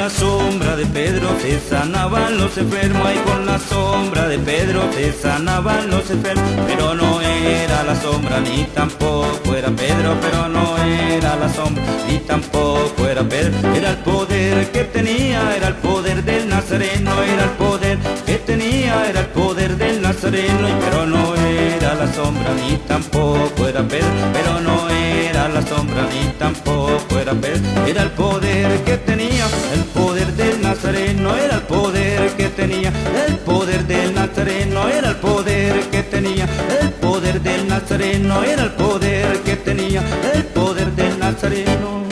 la sombra de Pedro se sanaban los enfermos, y con la sombra de Pedro se sanaban los enfermos. Pero no era la sombra ni tampoco era Pedro, pero no era la sombra ni tampoco era Pedro. Era el poder que tenía, era el poder del Nazareno, era el poder que tenía, era el poder del Nazareno. Pero no era la sombra ni tampoco era Pedro, pero no era la sombra ni tampoco era Pedro. Era el poder que tenía, el poder del Nazareno, era el poder que tenía, el poder del Nazareno, era el poder que tenía, el poder del Nazareno, era el poder que tenía, el poder del Nazareno.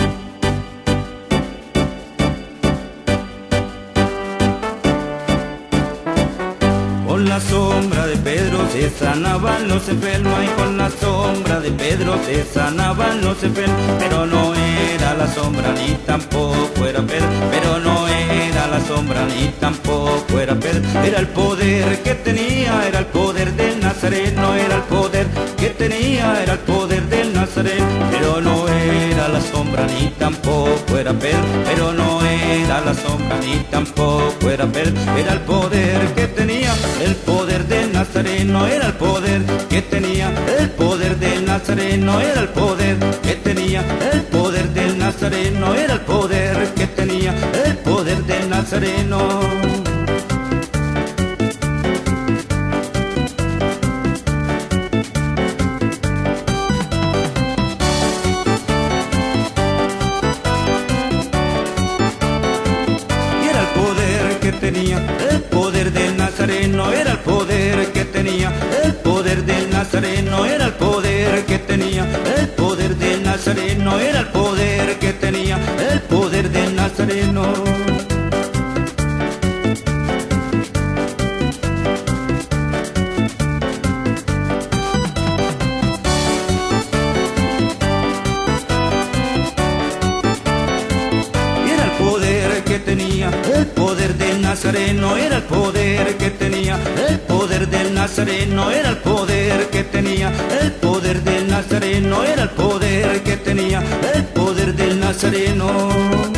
Con la sombra de Pedro se sanaban los enfermos, y con la sombra de Pedro se sanaban los enfermos. Pero no era la sombra ni tampoco era Pedro, pero no era la sombra ni tampoco era Pedro. Era el poder que tenía, era el poder del Nazareno, era el poder que tenía, era el poder del Nazareno. Pero no era la sombra ni tampoco era Pedro, pero no era la sombra ni tampoco era Pedro. Era el poder que tenía, el poder del Nazareno, era el poder que tenía, el poder del Nazareno, era el poder que tenía, el poder del Nazareno, era el poder que tenía, el poder del Nazareno. Tenía el poder del Nazareno, era el poder que tenía, el poder del Nazareno, era el poder que tenía, el poder del Nazareno, era el poder que tenía, el poder del Nazareno. Tenía el poder del Nazareno, era el poder que tenía, el poder del Nazareno, era el poder que tenía, el poder del Nazareno, era el poder que tenía, el poder del Nazareno.